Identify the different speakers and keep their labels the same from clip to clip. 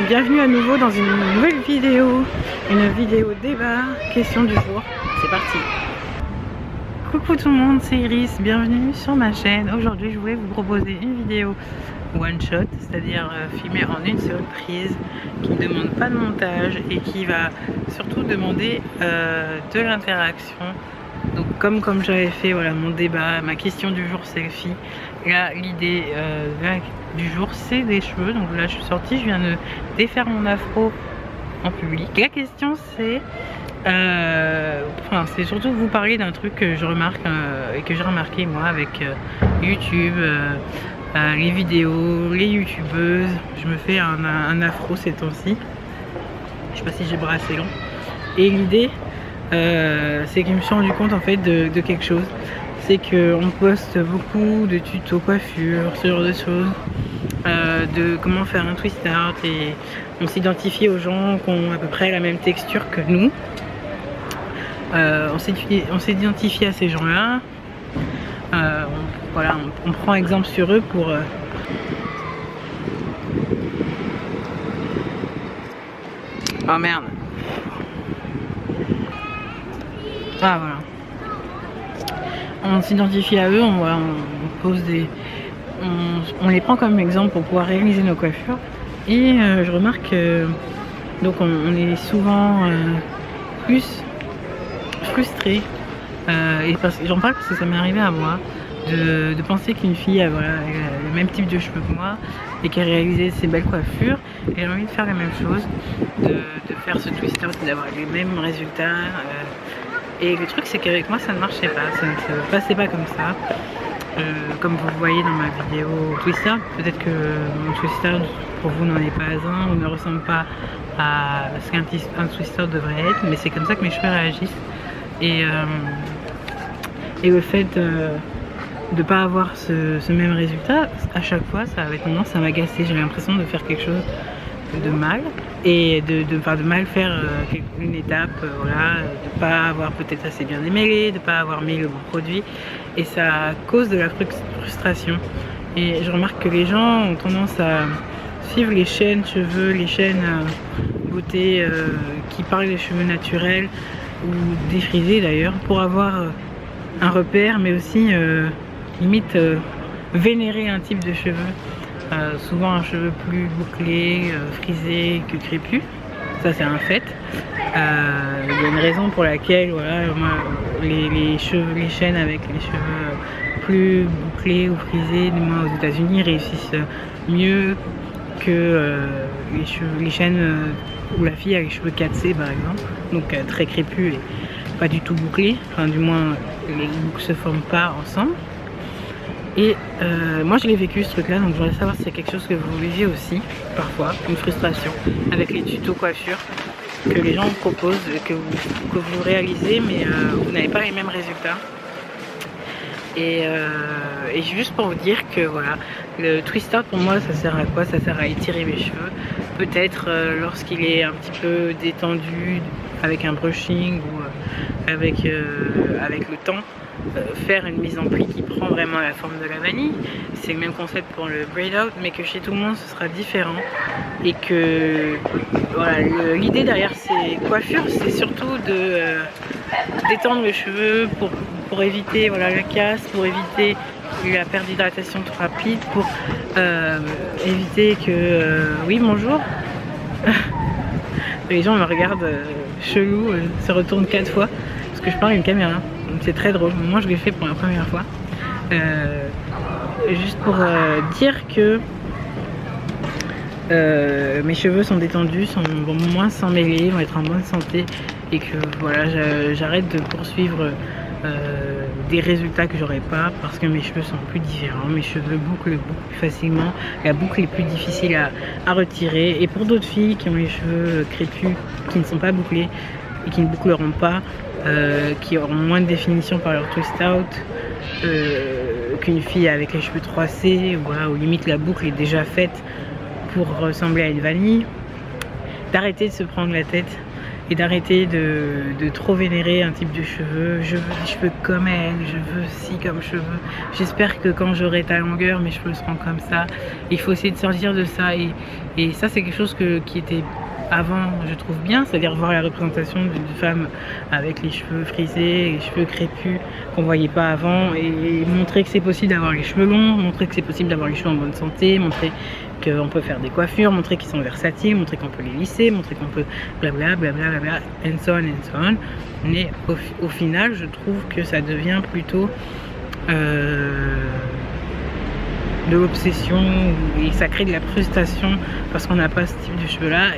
Speaker 1: Bienvenue à nouveau dans une nouvelle vidéo, débat, question du jour, c'est parti. Coucou tout le monde, c'est Iris, bienvenue sur ma chaîne. Aujourd'hui je voulais vous proposer une vidéo one shot, c'est-à-dire filmée en une seule prise, qui ne demande pas de montage et qui va surtout demander de l'interaction. Donc comme j'avais fait voilà, mon débat, ma question du jour selfie, là l'idée du jour c'est des cheveux. Donc là je suis sortie, je viens de défaire mon afro en public. La question c'est c'est surtout vous parler d'un truc que je remarque et que j'ai remarqué moi avec YouTube, les vidéos, les youtubeuses. Je me fais un afro ces temps-ci, je sais pas si j'ai bras assez long, et l'idée c'est que je me suis rendu compte en fait de quelque chose, c'est qu'on poste beaucoup de tutos coiffure, ce genre de choses, de comment faire un twist art, et on s'identifie aux gens qui ont à peu près la même texture que nous. On s'identifie à ces gens-là, voilà, on prend exemple sur eux pour oh merde. Ah voilà. On s'identifie à eux, on pose des. On les prend comme exemple pour pouvoir réaliser nos coiffures. Et je remarque que donc on est souvent plus frustré. Et j'en parle parce que ça m'est arrivé à moi de penser qu'une fille a le même type de cheveux que moi et qu'elle réalisait ses belles coiffures, et j'ai envie de faire la même chose, de faire ce twist out, d'avoir les mêmes résultats. Et le truc c'est qu'avec moi ça ne marchait pas, ça ne passait pas comme ça. Comme vous voyez dans ma vidéo Twister, peut-être que mon Twister pour vous n'en est pas un ou ne ressemble pas à ce qu'un Twister devrait être, mais c'est comme ça que mes cheveux réagissent. Et le fait de ne pas avoir ce même résultat, à chaque fois ça avait tendance à m'agacer. J'avais l'impression de faire quelque chose de mal, et de mal faire une étape, voilà, de pas avoir peut-être assez bien démêlé, de pas avoir mis le bon produit, et ça cause de la frustration. Et je remarque que les gens ont tendance à suivre les chaînes cheveux, les chaînes beauté qui parlent des cheveux naturels ou défrisés d'ailleurs, pour avoir un repère, mais aussi limite vénérer un type de cheveux. Souvent un cheveu plus bouclé, frisé que crépus, ça c'est un fait. Il y a une raison pour laquelle voilà, moi, les chaînes avec les cheveux plus bouclés ou frisés, du moins aux États-Unis, réussissent mieux que les chaînes où la fille a les cheveux 4C par exemple, donc très crépus et pas du tout bouclés, enfin du moins les boucles se forment pas ensemble. Et moi je l'ai vécu ce truc là, donc je voudrais savoir si c'est quelque chose que vous vivez aussi parfois, une frustration avec les tutos coiffure que les gens vous proposent, que vous réalisez, mais vous n'avez pas les mêmes résultats. Et juste pour vous dire que voilà, le twist art pour moi ça sert à quoi? Ça sert à étirer mes cheveux, peut-être lorsqu'il est un petit peu détendu avec un brushing ou avec le temps. Faire une mise en pli qui prend vraiment la forme de la vanille. C'est le même concept pour le braid out, mais que chez tout le monde ce sera différent. Et que voilà, l'idée derrière ces coiffures, c'est surtout de détendre les cheveux pour éviter voilà, la casse, pour éviter la perte d'hydratation trop rapide, pour éviter que oui bonjour les gens me regardent chelou, se retournent 4 fois parce que je parle à une caméra. C'est très drôle, moi je l'ai fait pour la première fois. Juste pour dire que mes cheveux sont détendus, vont moins s'en mêler, vont être en bonne santé, et que voilà, j'arrête de poursuivre des résultats que j'aurais pas parce que mes cheveux sont plus différents, mes cheveux bouclent beaucoup plus facilement, la boucle est plus difficile à retirer. Et pour d'autres filles qui ont les cheveux crépus, qui ne sont pas bouclés et qui ne boucleront pas, qui auront moins de définition par leur twist out qu'une fille avec les cheveux 3C, voilà, où limite la boucle est déjà faite pour ressembler à une vanille, d'arrêter de se prendre la tête et d'arrêter de trop vénérer un type de cheveux. Je veux des cheveux comme elle, je veux ci comme cheveux, j'espère que quand j'aurai ta longueur mes cheveux seront comme ça. Il faut essayer de sortir de ça, et Et ça c'est quelque chose qui était avant, je trouve bien, c'est-à-dire voir la représentation d'une femme avec les cheveux frisés, les cheveux crépus qu'on voyait pas avant, et montrer que c'est possible d'avoir les cheveux longs, montrer que c'est possible d'avoir les cheveux en bonne santé, montrer qu'on peut faire des coiffures, montrer qu'ils sont versatiles, montrer qu'on peut les lisser, montrer qu'on peut blabla blabla blabla, and so on. Mais au final, je trouve que ça devient plutôt de l'obsession, et ça crée de la frustration parce qu'on n'a pas ce type de cheveux là,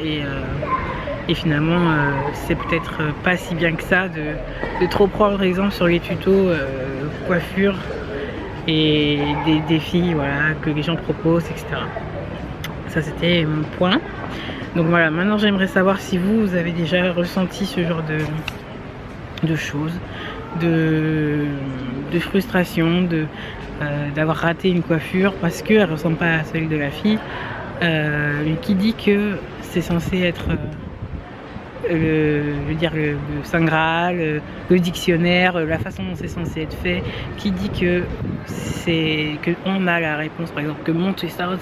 Speaker 1: et finalement c'est peut-être pas si bien que ça de trop prendre exemple sur les tutos coiffure et des défis, voilà, que les gens proposent, etc. Ça c'était mon point. Donc voilà, maintenant j'aimerais savoir si vous avez déjà ressenti ce genre de choses, de frustration, d'avoir raté une coiffure parce qu'elle ne ressemble pas à celle de la fille. Qui dit que c'est censé être le Saint Graal, le dictionnaire, la façon dont c'est censé être fait, qui dit que on a la réponse, par exemple que mon twist out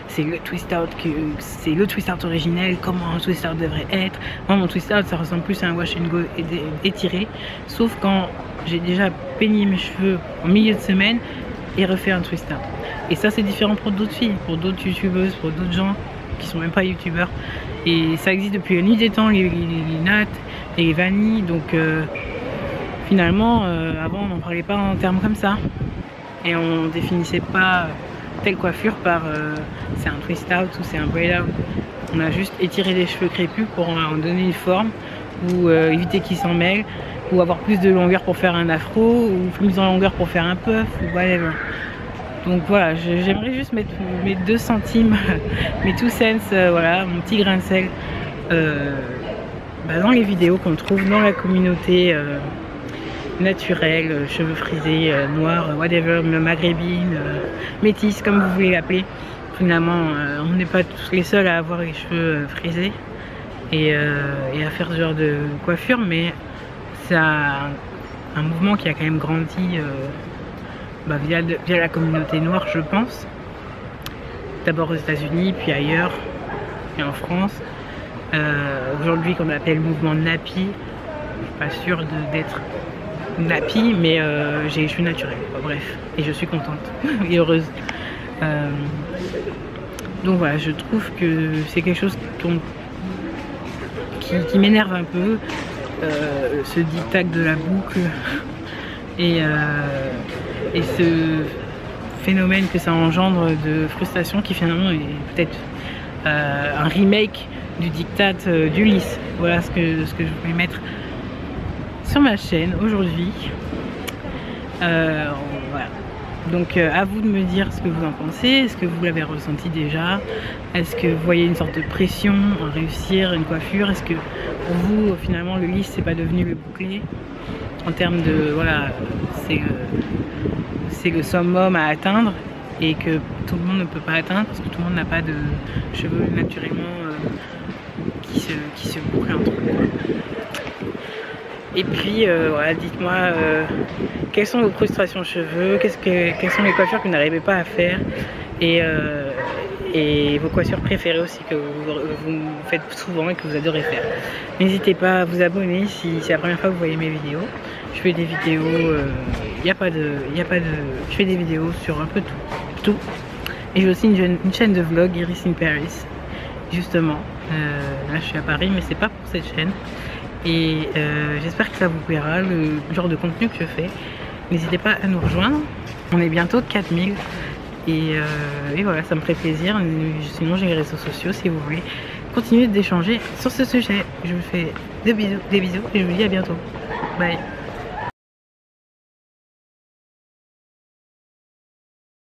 Speaker 1: c'est le twist out originel, comment un twist out devrait être. Moi mon twist out ça ressemble plus à un wash and go étiré, sauf quand j'ai déjà peigné mes cheveux en milieu de semaine et refait un twist out. Et ça c'est différent pour d'autres filles, pour d'autres youtubeuses, pour d'autres gens qui sont même pas youtubeurs. Et ça existe depuis la nuit des temps, les Nat et les Vanille. Donc finalement, avant on n'en parlait pas en termes comme ça. Et on définissait pas telle coiffure par c'est un twist out ou c'est un braid out. On a juste étiré les cheveux crépus pour en donner une forme, ou éviter qu'ils s'en mêlent, ou avoir plus de longueur pour faire un afro, ou plus de longueur pour faire un puff, ou whatever. Donc voilà, j'aimerais juste mettre mes 2 centimes, mes 2 cents, voilà, mon petit grain de sel dans les vidéos qu'on trouve dans la communauté naturelle, cheveux frisés, noirs, whatever, maghrébine, métisse, comme vous voulez l'appeler. Finalement, on n'est pas tous les seuls à avoir les cheveux frisés et à faire ce genre de coiffure, mais c'est un mouvement qui a quand même grandi via la communauté noire, je pense. D'abord aux États-Unis, puis ailleurs, et en France. Aujourd'hui, qu'on appelle le mouvement Nappy, je suis pas sûre d'être Nappy, mais j'ai les cheveux naturels, bref, et je suis contente et heureuse. Donc voilà, je trouve que c'est quelque chose qui m'énerve un peu, ce diktat de la boucle et ce phénomène que ça engendre de frustration qui finalement est peut-être un remake du diktat d'Ulysse. Voilà ce que je voulais mettre sur ma chaîne aujourd'hui. Voilà. Donc à vous de me dire ce que vous en pensez. Est-ce que vous l'avez ressenti déjà? Est-ce que vous voyez une sorte de pression à réussir une coiffure? Est-ce que pour vous finalement le lisse c'est pas devenu le bouclé en termes de voilà, c'est le summum à atteindre et que tout le monde ne peut pas atteindre parce que tout le monde n'a pas de cheveux naturellement qui se bouclent entre eux. Et puis voilà, dites-moi quelles sont vos frustrations cheveux, quelles sont les coiffures que vous n'arrivez pas à faire, et vos coiffures préférées aussi que vous faites souvent et que vous adorez faire. N'hésitez pas à vous abonner si c'est la première fois que vous voyez mes vidéos. Je fais des vidéos, je fais des vidéos sur un peu tout. Et j'ai aussi une chaîne de vlog, Iris in Paris, justement. Là je suis à Paris, mais c'est pas pour cette chaîne. Et j'espère que ça vous plaira, le genre de contenu que je fais. N'hésitez pas à nous rejoindre. On est bientôt de 4000. Et voilà, ça me ferait plaisir. Sinon j'ai les réseaux sociaux si vous voulez continuer d'échanger sur ce sujet. Je vous fais des bisous et je vous dis à bientôt. Bye.